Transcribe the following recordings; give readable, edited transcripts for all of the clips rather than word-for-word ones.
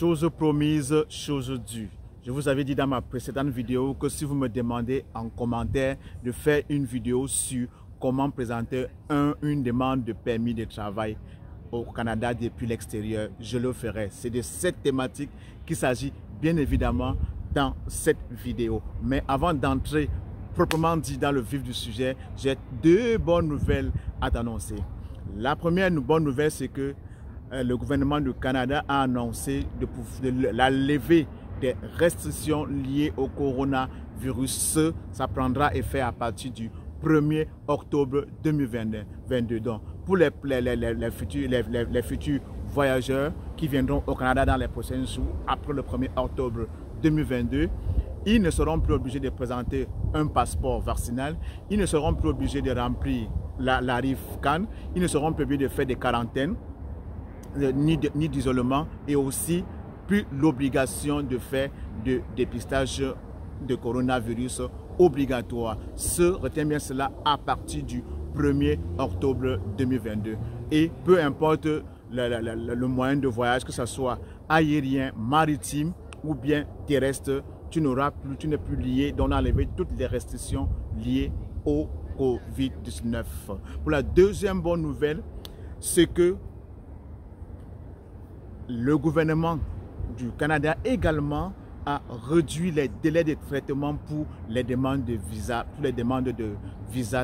Chose promise, chose due. Je vous avais dit dans ma précédente vidéo que si vous me demandez en commentaire de faire une vidéo sur comment présenter une demande de permis de travail au Canada depuis l'extérieur, je le ferai. C'est de cette thématique qu'il s'agit bien évidemment dans cette vidéo. Mais avant d'entrer proprement dit dans le vif du sujet, j'ai deux bonnes nouvelles à t'annoncer. La première bonne nouvelle, c'est que le gouvernement du Canada a annoncé la levée des restrictions liées au coronavirus. Ça prendra effet à partir du 1er octobre 2022. Donc, pour les futurs voyageurs qui viendront au Canada dans les prochains jours, après le 1er octobre 2022, ils ne seront plus obligés de présenter un passeport vaccinal, ils ne seront plus obligés de remplir la RIF-CAN, ils ne seront plus obligés de faire des quarantaines, ni d'isolement, et aussi plus l'obligation de faire de dépistage de coronavirus obligatoire. Retiens bien cela à partir du 1er octobre 2022. Et peu importe le moyen de voyage, que ce soit aérien, maritime ou bien terrestre, tu n'es plus lié, donc on a enlevé toutes les restrictions liées au Covid-19. Pour la deuxième bonne nouvelle, c'est que le gouvernement du Canada également a réduit les délais de traitement pour les demandes de visa,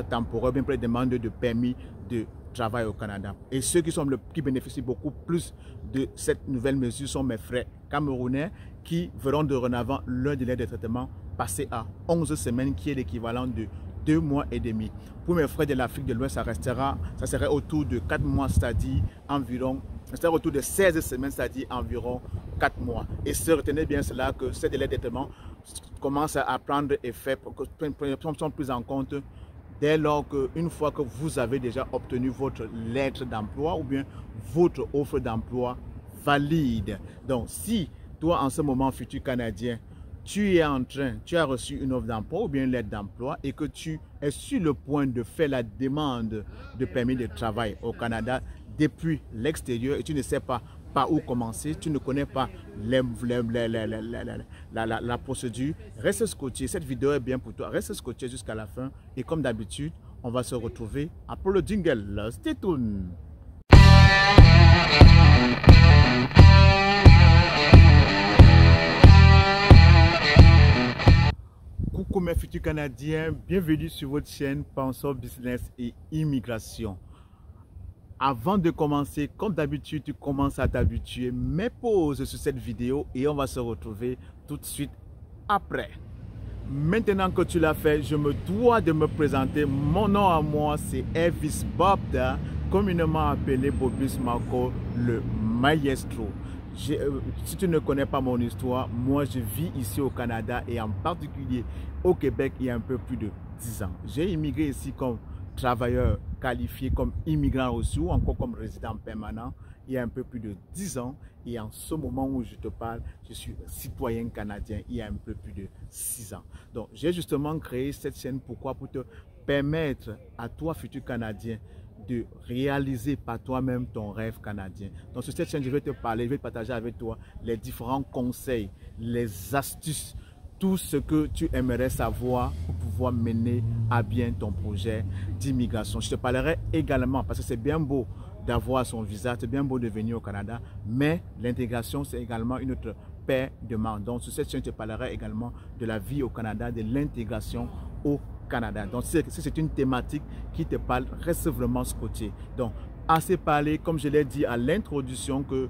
temporaires, bien pour les demandes de permis de travail au Canada. Et ceux qui bénéficient beaucoup plus de cette nouvelle mesure sont mes frères camerounais qui verront dorénavant leur délai de traitement passer à 11 semaines, qui est l'équivalent de 2 mois et demi. Pour mes frères de l'Afrique de l'Ouest, ça serait autour de 4 mois, c'est-à-dire environ, autour de 16 semaines, c'est-à-dire environ 4 mois. Et retenez bien cela, que ces délais de traitement commencent à prendre effet, sont pris en compte dès lors qu'une fois que vous avez déjà obtenu votre lettre d'emploi ou bien votre offre d'emploi valide. Donc, si toi, en ce moment, futur Canadien, tu as reçu une offre d'emploi ou bien une lettre d'emploi et que tu es sur le point de faire la demande de permis de travail au Canada depuis l'extérieur et tu ne sais pas par où commencer, tu ne connais pas la procédure, reste scotché. Cette vidéo est bien pour toi. Reste scotché jusqu'à la fin et comme d'habitude, on va se retrouver après le jingle. Stay tuned. Coucou mes futurs Canadiens, bienvenue sur votre chaîne Pensons Business et Immigration. Avant de commencer, comme d'habitude, tu commences à t'habituer, mets pause sur cette vidéo et on va se retrouver tout de suite après. Maintenant que tu l'as fait, je me dois de me présenter. Mon nom à moi, c'est Elvis Bobda, communément appelé Bobus Marco, le maestro. Si tu ne connais pas mon histoire, moi je vis ici au Canada et en particulier au Québec il y a un peu plus de 10 ans. J'ai immigré ici comme travailleur qualifié, comme immigrant reçu ou encore comme résident permanent il y a un peu plus de 10 ans. Et en ce moment où je te parle, je suis citoyen canadien il y a un peu plus de 6 ans. Donc j'ai justement créé cette chaîne. Pourquoi? Pour te permettre à toi, futur Canadien, de réaliser par toi-même ton rêve canadien. Donc sur cette chaîne, je vais te parler, je vais partager avec toi les différents conseils, les astuces, tout ce que tu aimerais savoir pour pouvoir mener à bien ton projet d'immigration. Je te parlerai également, parce que c'est bien beau d'avoir son visa, c'est bien beau de venir au Canada, mais l'intégration, c'est également une autre paire de manches. Donc sur cette chaîne, je te parlerai également de la vie au Canada, de l'intégration au Canada. Donc si c'est une thématique qui te parle, reste vraiment scotché. Donc assez parlé, comme je l'ai dit à l'introduction que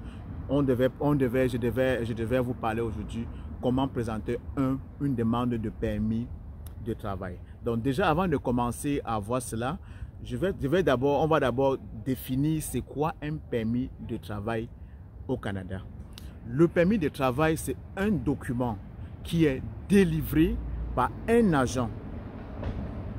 je devais vous parler aujourd'hui comment présenter une demande de permis de travail. Donc déjà avant de commencer à voir cela, on va d'abord définir c'est quoi un permis de travail au Canada. Le permis de travail, c'est un document qui est délivré par un agent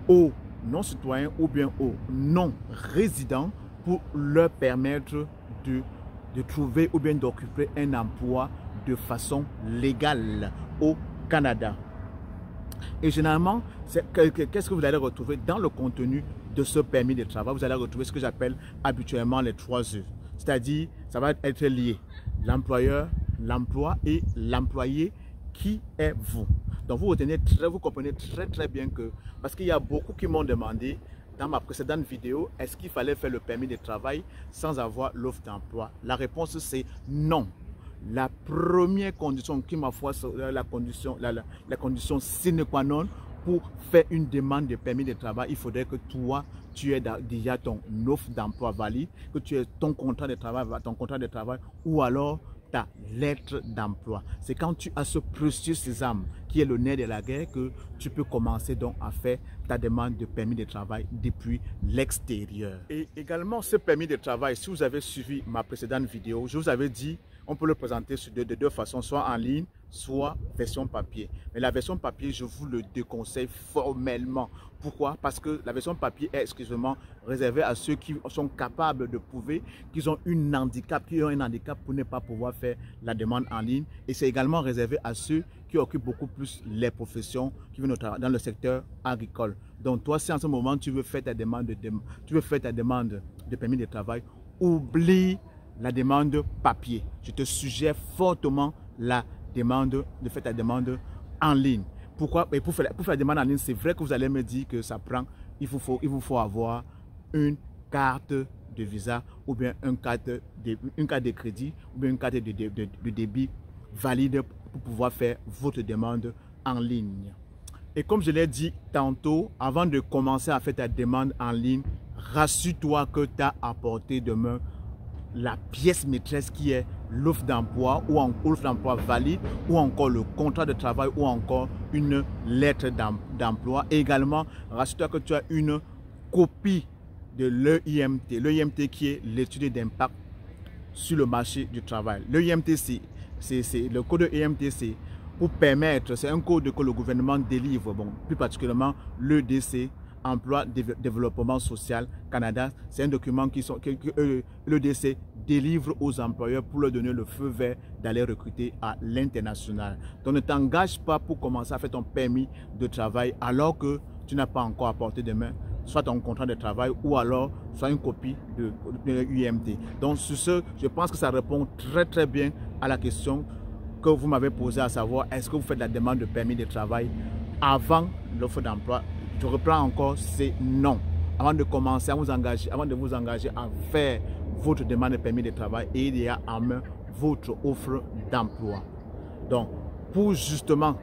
aux non-citoyens ou bien aux non-résidents pour leur permettre de trouver ou bien d'occuper un emploi de façon légale au Canada. Et généralement, qu'est-ce que vous allez retrouver dans le contenu de ce permis de travail? Vous allez retrouver ce que j'appelle habituellement les 3 E. C'est-à-dire, ça va être lié. L'employeur, l'emploi et l'employé qui est vous. Donc vous comprenez très bien que, parce qu'il y a beaucoup qui m'ont demandé dans ma précédente vidéo, est-ce qu'il fallait faire le permis de travail sans avoir l'offre d'emploi? La réponse c'est non. La première condition qui ma foi la condition sine qua non pour faire une demande de permis de travail, il faudrait que toi, tu aies déjà ton offre d'emploi valide, que tu aies ton contrat de travail ou alors ta lettre d'emploi. C'est quand tu as ce précieux sésame qui est le nerf de la guerre que tu peux commencer donc à faire ta demande de permis de travail depuis l'extérieur. Et également ce permis de travail, si vous avez suivi ma précédente vidéo, je vous avais dit on peut le présenter de deux façons, soit en ligne, soit version papier. Mais la version papier, je vous le déconseille formellement. Pourquoi? Parce que la version papier est exclusivement réservée à ceux qui sont capables de prouver qu'ils ont un handicap pour ne pas pouvoir faire la demande en ligne. Et c'est également réservé à ceux qui occupent beaucoup plus les professions qui viennent dans le secteur agricole. Donc toi, si en ce moment tu veux faire ta demande de permis de travail, oublie la demande papier. Je te suggère fortement de faire ta demande en ligne. Pourquoi? Et pour faire la demande en ligne, c'est vrai que vous allez me dire que ça prend, il vous faut avoir une carte de visa ou bien une carte de crédit ou bien une carte de débit valide pour pouvoir faire votre demande en ligne. Et comme je l'ai dit tantôt, avant de commencer à faire ta demande en ligne, rassure-toi que tu as apporté demain la pièce maîtresse qui est l'offre d'emploi ou l'offre d'emploi valide ou encore le contrat de travail ou encore une lettre d'emploi. Également, rassure-toi que tu as une copie de l'EIMT. L'EIMT qui est l'étude d'impact sur le marché du travail. L'EIMT, c'est le code EIMT, c'est pour permettre, c'est un code que le gouvernement délivre, bon, plus particulièrement l'EDC, Emploi Développement Social Canada. C'est un document que l'EDC délivre aux employeurs pour leur donner le feu vert d'aller recruter à l'international. Donc ne t'engage pas pour commencer à faire ton permis de travail alors que tu n'as pas encore apporté demain soit ton contrat de travail ou alors soit une copie de l'UMT. Donc sur ce, je pense que ça répond très bien à la question que vous m'avez posée, à savoir est-ce que vous faites la demande de permis de travail avant l'offre d'emploi. Je reprends encore, c'est non. Avant de commencer à vous engager, avant de vous engager à faire votre demande de permis de travail, et il y a en main votre offre d'emploi. Donc, pour justement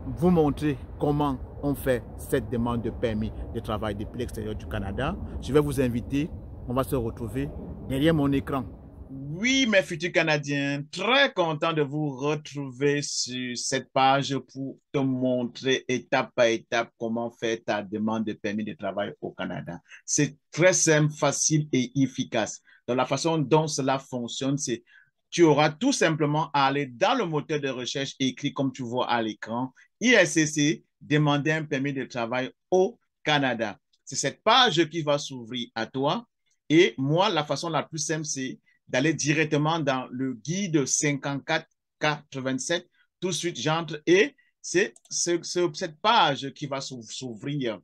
vous montrer comment on fait cette demande de permis de travail depuis l'extérieur du Canada, je vais vous inviter, on va se retrouver derrière mon écran. Oui, mes futurs Canadiens, très content de vous retrouver sur cette page pour te montrer étape par étape comment faire ta demande de permis de travail au Canada. C'est très simple, facile et efficace. Donc, la façon dont cela fonctionne, c'est tu auras tout simplement à aller dans le moteur de recherche écrit comme tu vois à l'écran, ISCC, demander un permis de travail au Canada. C'est cette page qui va s'ouvrir à toi. Et moi, la façon la plus simple, c'est d'aller directement dans le guide 54-87. Tout de suite, j'entre et c'est cette page qui va s'ouvrir.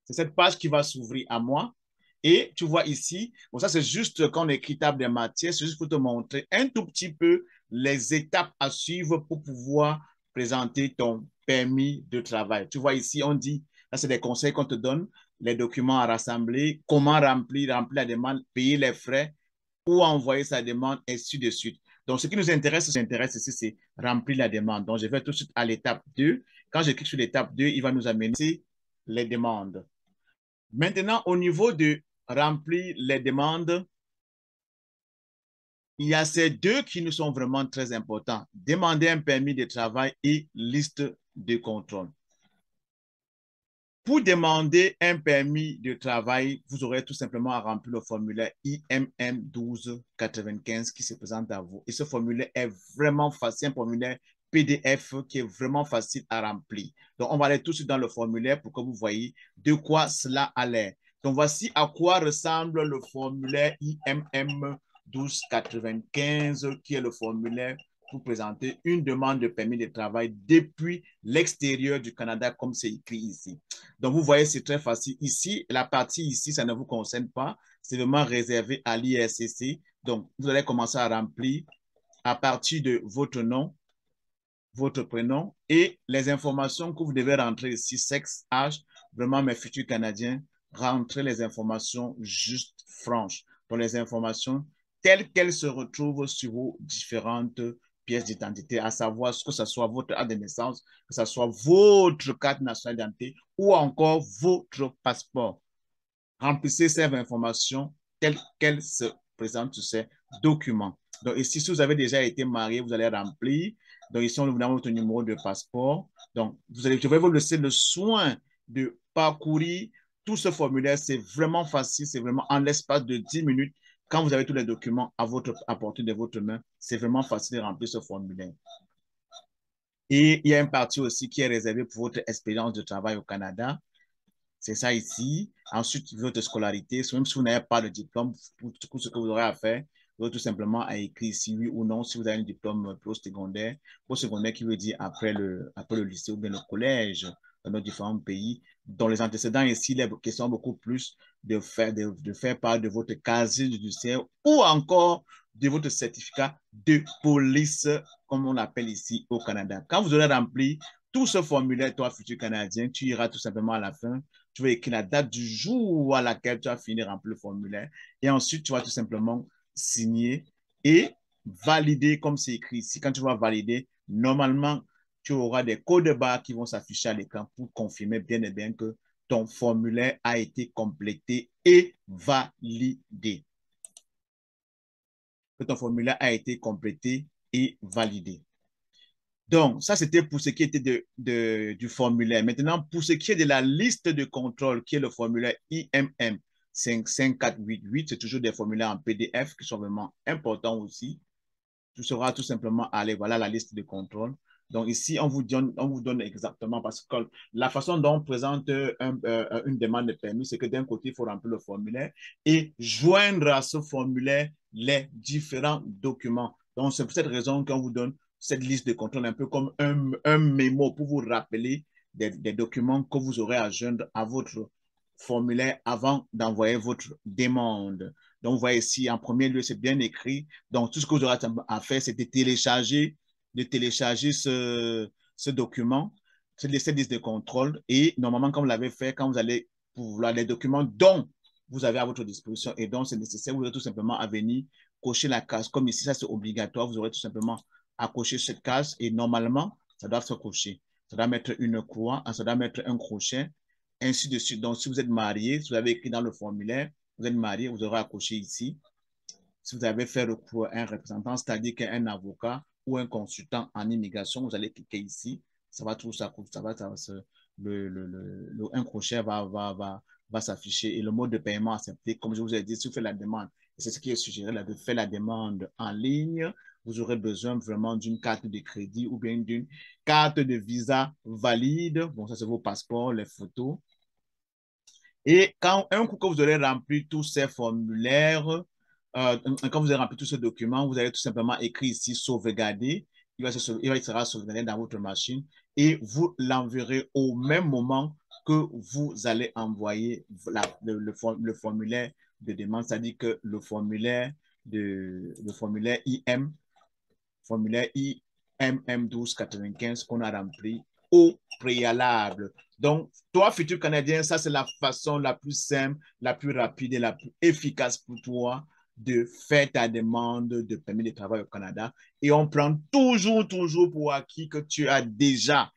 C'est cette page qui va s'ouvrir à moi. Et tu vois ici, bon, ça c'est juste quand on écrit table des matières, c'est juste pour te montrer un tout petit peu les étapes à suivre pour pouvoir présenter ton permis de travail. Tu vois ici, on dit, là c'est des conseils qu'on te donne, les documents à rassembler, comment remplir la demande, payer les frais, ou envoyer sa demande, et ainsi de suite. Donc, ce qui nous intéresse ici, c'est remplir la demande. Donc, je vais tout de suite à l'étape 2. Quand je clique sur l'étape 2, il va nous amener les demandes. Maintenant, au niveau de remplir les demandes, il y a ces deux qui nous sont vraiment très importants. Demander un permis de travail et liste de contrôle. Pour demander un permis de travail, vous aurez tout simplement à remplir le formulaire IMM 1295 qui se présente à vous. Et ce formulaire est vraiment facile, un formulaire PDF qui est vraiment facile à remplir. Donc, on va aller tout de suite dans le formulaire pour que vous voyez de quoi cela a l'air. Donc, voici à quoi ressemble le formulaire IMM 1295 qui est le formulaire pour présenter une demande de permis de travail depuis l'extérieur du Canada, comme c'est écrit ici. Donc, vous voyez, c'est très facile. Ici, la partie ici, ça ne vous concerne pas. C'est vraiment réservé à l'ISCC. Donc, vous allez commencer à remplir à partir de votre nom, votre prénom et les informations que vous devez rentrer ici, sexe, âge, vraiment mes futurs Canadiens, rentrez les informations justes, franches, pour les informations telles qu'elles se retrouvent sur vos différentes pièces d'identité, à savoir que ce soit votre acte de naissance, que ce soit votre carte nationale d'identité ou encore votre passeport. Remplissez ces informations telles qu'elles se présentent sur ces documents. Donc ici, si vous avez déjà été marié, vous allez remplir. Donc ici, on vous donne votre numéro de passeport. Donc, je vais vous laisser le soin de parcourir tout ce formulaire. C'est vraiment facile, c'est vraiment en l'espace de 10 minutes. Quand vous avez tous les documents à portée de votre main, c'est vraiment facile de remplir ce formulaire. Et il y a une partie aussi qui est réservée pour votre expérience de travail au Canada. C'est ça ici. Ensuite, votre scolarité. Même si vous n'avez pas de diplôme, pour tout ce que vous aurez à faire, vous aurez tout simplement à écrire ici oui ou non si vous avez un diplôme post-secondaire. Post-secondaire qui veut dire après le lycée ou bien le collège dans nos différents pays. Dans les antécédents ici, les questions beaucoup plus de faire part de votre casier judiciaire ou encore de votre certificat de police, comme on l'appelle ici au Canada. Quand vous aurez rempli tout ce formulaire, toi, futur Canadien, tu iras tout simplement à la fin. Tu vas écrire la date du jour à laquelle tu as fini de remplir le formulaire. Et ensuite, tu vas tout simplement signer et valider comme c'est écrit ici. Quand tu vas valider, normalement, tu auras des codes barres qui vont s'afficher à l'écran pour confirmer bien et bien que ton formulaire a été complété et validé. Que ton formulaire a été complété et validé. Donc, ça, c'était pour ce qui était du formulaire. Maintenant, pour ce qui est de la liste de contrôle, qui est le formulaire IMM 55488, c'est toujours des formulaires en PDF qui sont vraiment importants aussi. Tu sauras tout simplement aller, voilà la liste de contrôle. Donc, ici, on vous donne exactement, parce que la façon dont on présente une demande de permis, c'est que d'un côté, il faut remplir le formulaire et joindre à ce formulaire les différents documents. Donc, c'est pour cette raison qu'on vous donne cette liste de contrôle, un peu comme un mémo pour vous rappeler des documents que vous aurez à joindre à votre formulaire avant d'envoyer votre demande. Donc, vous voyez ici, en premier lieu, c'est bien écrit. Donc, tout ce que vous aurez à faire, c'est de télécharger ce document, cette liste de contrôle. Et normalement, comme vous l'avez fait, quand vous allez pour les documents dont vous avez à votre disposition et dont c'est nécessaire, vous aurez tout simplement à venir cocher la case. Comme ici, ça c'est obligatoire, vous aurez tout simplement à cocher cette case et normalement, ça doit se cocher. Ça doit mettre une croix, ça doit mettre un crochet, ainsi de suite. Donc, si vous êtes marié, si vous avez écrit dans le formulaire, vous êtes marié, vous aurez à cocher ici. Si vous avez fait recours à un représentant, c'est-à-dire qu'un avocat ou un consultant en immigration, vous allez cliquer ici. Ça va tout ça, un crochet va s'afficher et le mode de paiement accepté. Comme je vous ai dit, si vous faites la demande, c'est ce qui est suggéré là, de faire la demande en ligne, vous aurez besoin vraiment d'une carte de crédit ou bien d'une carte de visa valide. Bon, ça, c'est vos passeports, les photos. Et un coup que vous aurez rempli tous ces formulaires, quand vous avez rempli tous ces documents, vous allez tout simplement écrire ici sauvegarder. Il sera sauvegardé dans votre machine et vous l'enverrez au même moment que vous allez envoyer le formulaire de demande, c'est-à-dire que le formulaire IM, formulaire IMM 1295 qu'on a rempli au préalable. Donc, toi, futur Canadien, ça, c'est la façon la plus simple, la plus rapide et la plus efficace pour toi de faire ta demande de permis de travail au Canada. Et on prend toujours pour acquis que tu as déjà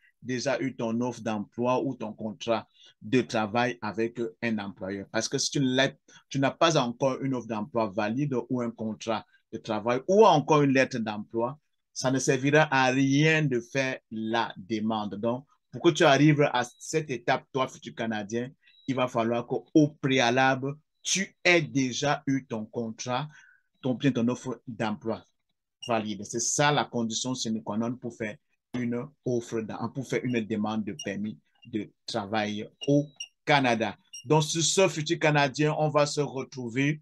eu ton offre d'emploi ou ton contrat de travail avec un employeur. Parce que si tu n'as pas encore une offre d'emploi valide ou un contrat de travail ou encore une lettre d'emploi, ça ne servira à rien de faire la demande. Donc, pour que tu arrives à cette étape, toi, futur Canadien, il va falloir qu'au préalable, tu aies déjà eu ton contrat, ton offre d'emploi valide. C'est ça la condition sine qua non pour faire une demande de permis de travail au Canada. Donc, sur ce, futur Canadien, on va se retrouver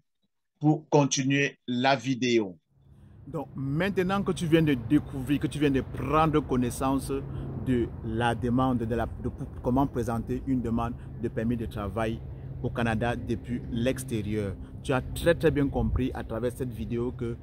pour continuer la vidéo. Donc, maintenant que tu viens de découvrir, que tu viens de prendre connaissance de la demande, de comment présenter une demande de permis de travail au Canada depuis l'extérieur, tu as très bien compris à travers cette vidéo que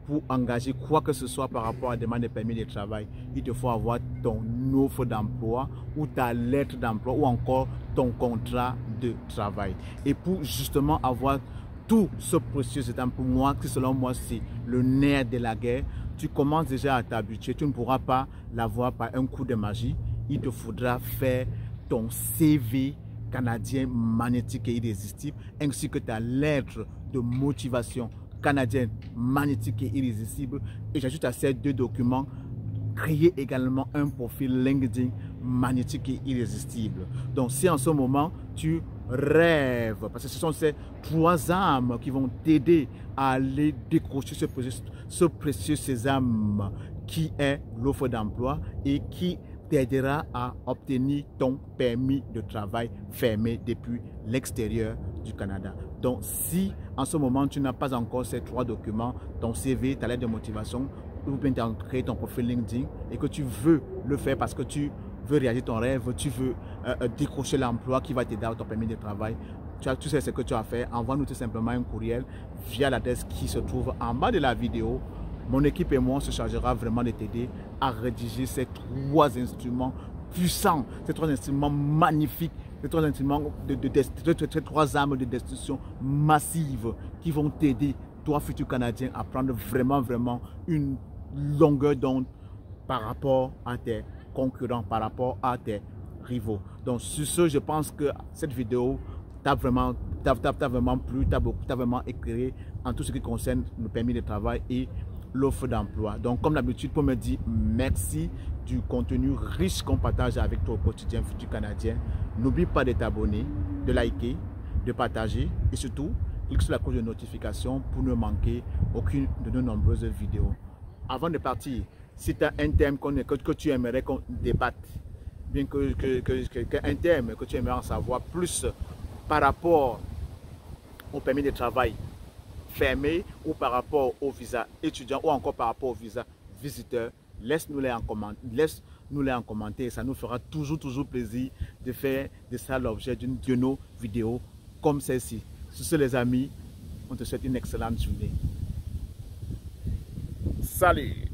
pour engager quoi que ce soit par rapport à la demande de permis de travail, il te faut avoir ton offre d'emploi ou ta lettre d'emploi ou encore ton contrat de travail. Et pour justement avoir tout ce processus, pour moi, qui selon moi c'est le nerf de la guerre, tu commences déjà à t'habituer. Tu ne pourras pas l'avoir par un coup de magie. Il te faudra faire ton CV canadien magnétique et irrésistible ainsi que ta lettre de motivation canadienne magnétique et irrésistible. Et j'ajoute à ces deux documents, créer également un profil LinkedIn magnétique et irrésistible. Donc si en ce moment tu rêves, parce que ce sont ces trois armes qui vont t'aider à aller décrocher ce précieux sésame qui est l'offre d'emploi et qui t'aidera à obtenir ton permis de travail fermé depuis l'extérieur du Canada. Donc si en ce moment tu n'as pas encore ces trois documents, ton CV, ta lettre de motivation, ou bien tu as créé ton profil LinkedIn et que tu veux le faire parce que tu veux réaliser ton rêve, tu veux décrocher l'emploi qui va t'aider à ton permis de travail, tu sais ce que tu as fait, envoie-nous tout simplement un courriel via l'adresse qui se trouve en bas de la vidéo. Mon équipe et moi, on se chargera vraiment de t'aider à rédiger ces trois instruments puissants, ces trois instruments magnifiques, ces trois instruments ces trois armes de destruction massive qui vont t'aider, toi futur Canadien, à prendre vraiment une longueur d'onde par rapport à tes concurrents, par rapport à tes rivaux. Donc sur ce, je pense que cette vidéo t'a vraiment plu, t'a vraiment éclairé en tout ce qui concerne le permis de travail et l'offre d'emploi. Donc comme d'habitude, pour me dire merci du contenu riche qu'on partage avec toi au quotidien futur Canadien, n'oublie pas de t'abonner, de liker, de partager et surtout clique sur la cloche de notification pour ne manquer aucune de nos nombreuses vidéos. Avant de partir, si tu as un thème que tu aimerais qu'on débatte, bien un thème que tu aimerais en savoir plus par rapport au permis de travail fermé ou par rapport au visa étudiant ou encore par rapport au visa visiteur, laisse-nous-les en commentaire. Ça nous fera toujours plaisir de faire de ça l'objet d'une de nos vidéos comme celle-ci. Sur ce les amis, on te souhaite une excellente journée. Salut!